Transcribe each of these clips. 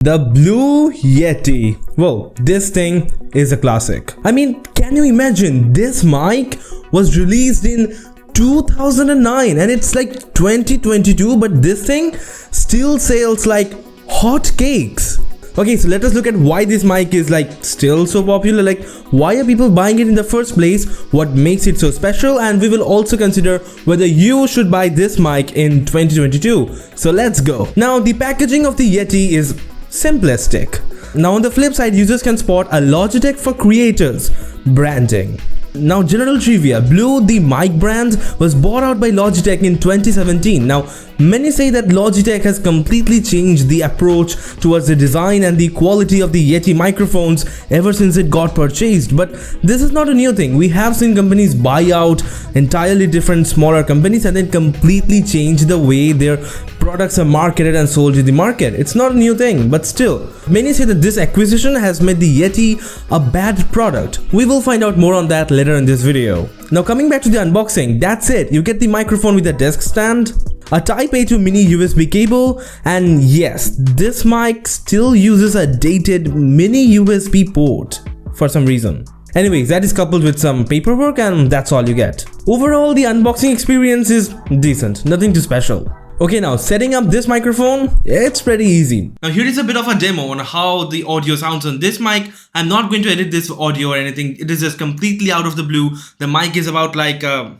The Blue Yeti. Whoa, this thing is a classic. I mean, can you imagine this mic was released in 2009 and it's like 2022, but this thing still sells like hot cakes. Okay, so let us look at why this mic is like still so popular. Like, why are people buying it in the first place? What makes it so special? And we will also consider whether you should buy this mic in 2022. So let's go. Now, the packaging of the Yeti is simplistic. Now, on the flip side, users can spot a Logitech for creators branding. Now, general trivia, Blue, the mic brand, was bought out by Logitech in 2017. Now, many say that Logitech has completely changed the approach towards the design and the quality of the Yeti microphones ever since it got purchased. But this is not a new thing. We have seen companies buy out entirely different smaller companies and then completely change the way their products are marketed and sold in the market. It's not a new thing, but still, many say that this acquisition has made the Yeti a bad product. We will find out more on that later in this video. Now, coming back to the unboxing, that's it. You get the microphone with a desk stand, a Type A to mini USB cable, and yes, this mic still uses a dated mini USB port for some reason. Anyways, that is coupled with some paperwork and that's all you get. Overall, the unboxing experience is decent, nothing too special. Okay, now setting up this microphone, it's pretty easy. Now here is a bit of a demo on how the audio sounds on this mic. I'm not going to edit this audio or anything. It is just completely out of the blue. The mic is about like a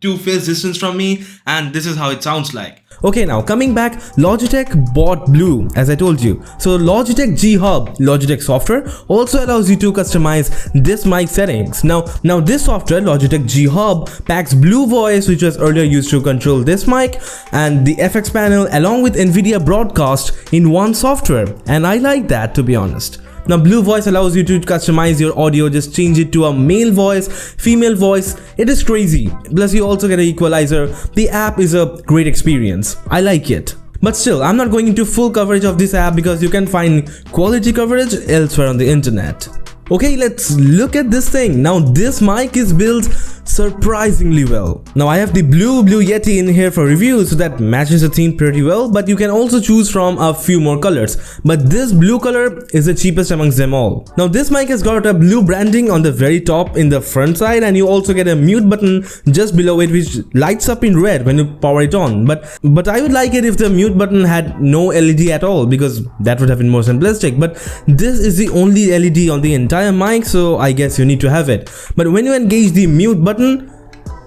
2-face distance from me and this is how it sounds like. Okay, now coming back, Logitech bought Blue, as I told you. So Logitech G Hub, Logitech software, also allows you to customize this mic settings. Now this software, Logitech G Hub, packs Blue Voice, which was earlier used to control this mic, and the FX panel along with NVIDIA Broadcast in one software. And I like that, to be honest. Now, Blue Voice allows you to customize your audio, just change it to a male voice, female voice. It is crazy. Plus, you also get an equalizer. The app is a great experience. I like it. But still, I'm not going into full coverage of this app because you can find quality coverage elsewhere on the internet. Okay, let's look at this thing. Now, this mic is built surprisingly well. Now, I have the Blue Yeti in here for review, so that matches the theme pretty well, but you can also choose from a few more colors. But this blue color is the cheapest amongst them all. Now, this mic has got a blue branding on the very top in the front side, and you also get a mute button just below it which lights up in red when you power it on. But I would like it if the mute button had no LED at all, because that would have been more simplistic. But this is the only LED on the entire mic, so I guess you need to have it. But when you engage the mute button,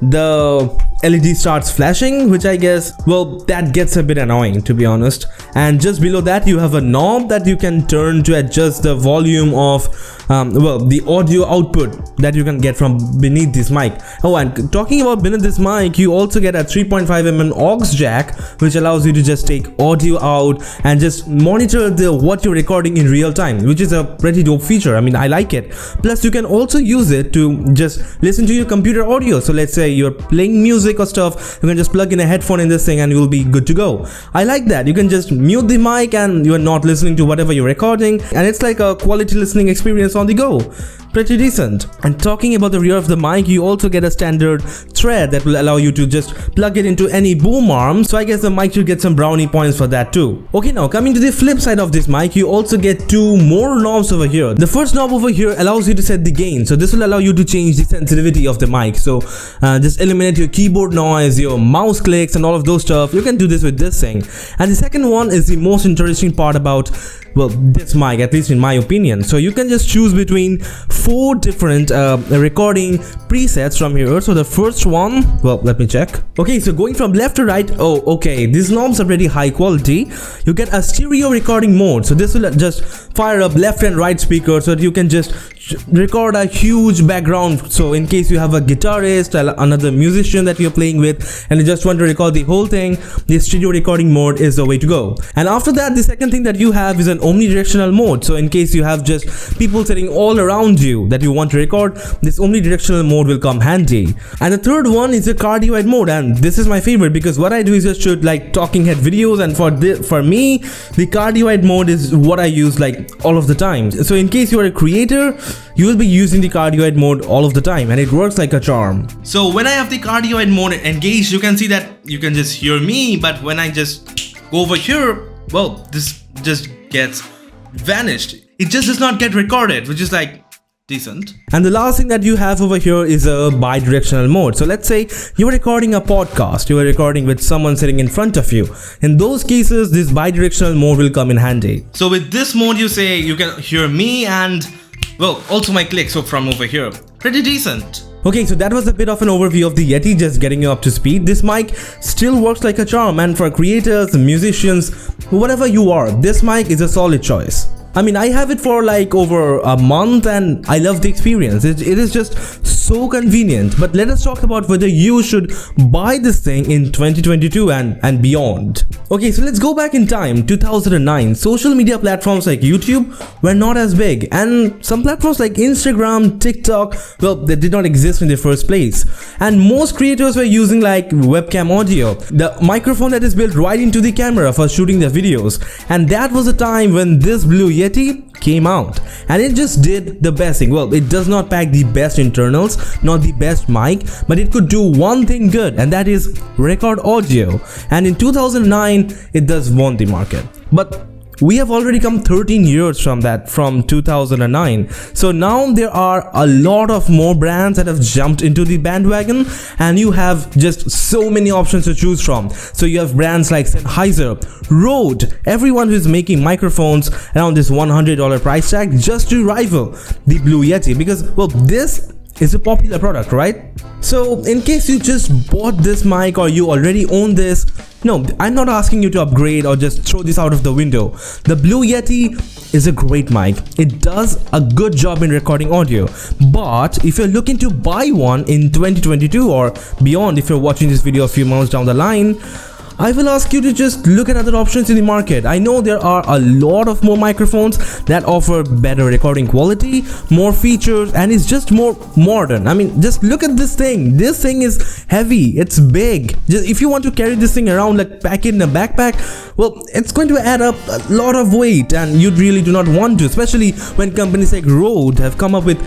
the LED starts flashing, which I guess, well, that gets a bit annoying, to be honest. And just below that, you have a knob that you can turn to adjust the volume of the audio output that you can get from beneath this mic. Oh, and talking about beneath this mic, you also get a 3.5mm aux jack, which allows you to just take audio out and just monitor what you're recording in real time, which is a pretty dope feature. I mean, I like it. Plus, you can also use it to just listen to your computer audio. So let's say you're playing music or stuff, you can just plug in a headphone in this thing and you'll be good to go. I like that. You can just mute the mic and you're not listening to whatever you're recording, and it's like a quality listening experience on the go. Pretty decent. And talking about the rear of the mic, you also get a standard thread that will allow you to just plug it into any boom arm, so I guess the mic should get some brownie points for that too. Okay, now coming to the flip side of this mic, you also get two more knobs over here. The first knob over here allows you to set the gain, so this will allow you to change the sensitivity of the mic. So just eliminate your keyboard noise, your mouse clicks and all of those stuff. You can do this with this thing. And the second one is the most interesting part about, well, this mic, at least in my opinion. So you can just choose between 4 different recording presets from here. So the first one, well, let me check. Okay, so going from left to right, oh, okay, these knobs are pretty high quality. You get a stereo recording mode, so this will just fire up left and right speakers so that you can just record a huge background. So in case you have a guitarist, another musician that you're playing with, and you just want to record the whole thing, the stereo recording mode is the way to go. And after that, the second thing that you have is an omnidirectional mode. So in case you have just people sitting all around you that you want to record, this omnidirectional mode will come handy. And the third one is a cardioid mode, and this is my favorite because what I do is just shoot like talking head videos, and for me, the cardioid mode is what I use like all of the time. So in case you are a creator, you will be using the cardioid mode all of the time, and it works like a charm. So when I have the cardioid mode engaged, you can see that you can just hear me, but when I just go over here, well, this just gets vanished. It just does not get recorded, which is like decent. And the last thing that you have over here is a bidirectional mode. So let's say you are recording a podcast, you are recording with someone sitting in front of you. In those cases, this bidirectional mode will come in handy. So with this mode, you say you can hear me and, well, also my clicks from over here. Pretty decent. Okay, so that was a bit of an overview of the Yeti, just getting you up to speed. This mic still works like a charm, and for creators, musicians, whatever you are, this mic is a solid choice. I mean, I have it for like over a month and I love the experience. It is just so convenient. But let us talk about whether you should buy this thing in 2022 and beyond. Okay, so let's go back in time, 2009. Social media platforms like YouTube were not as big, and some platforms like Instagram, TikTok, well, they did not exist in the first place. And most creators were using like webcam audio, the microphone that is built right into the camera for shooting their videos. And that was a time when this Blue Yeti came out, and it just did the best thing. Well, it does not pack the best internals, not the best mic, but it could do one thing good, and that is record audio. And in 2009, it does won the market. But we have already come 13 years from that, from 2009. So now there are a lot of more brands that have jumped into the bandwagon, and you have just so many options to choose from. So you have brands like Sennheiser, Rode, everyone who is making microphones around this $100 price tag just to rival the Blue Yeti, because, well, this is a popular product, right? So in case you just bought this mic or you already own this, no, I'm not asking you to upgrade or just throw this out of the window. The Blue Yeti is a great mic. It does a good job in recording audio. But if you're looking to buy one in 2022 or beyond, if you're watching this video a few months down the line, I will ask you to just look at other options in the market. I know there are a lot of more microphones that offer better recording quality, more features, and it's just more modern. I mean, just look at this thing. This thing is heavy, it's big. Just if you want to carry this thing around, like pack it in a backpack, well, it's going to add up a lot of weight, and you really do not want to, especially when companies like Rode have come up with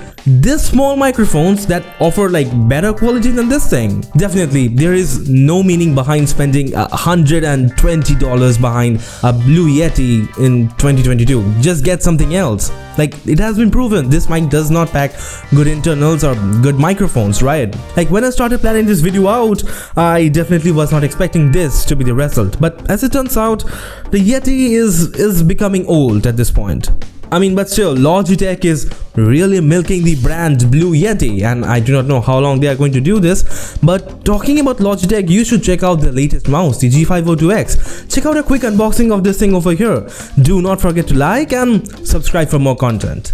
this small microphones that offer like better quality than this thing. Definitely, there is no meaning behind spending $120 behind a Blue Yeti in 2022. Just get something else. Like, it has been proven this mic does not pack good internals or good microphones, right? Like, when I started planning this video out, I definitely was not expecting this to be the result. But as it turns out, the Yeti is becoming old at this point. I mean, but still, Logitech is really milking the brand Blue Yeti, and I do not know how long they are going to do this. But talking about Logitech, you should check out the latest mouse, the G502X. Check out a quick unboxing of this thing over here. Do not forget to like and subscribe for more content.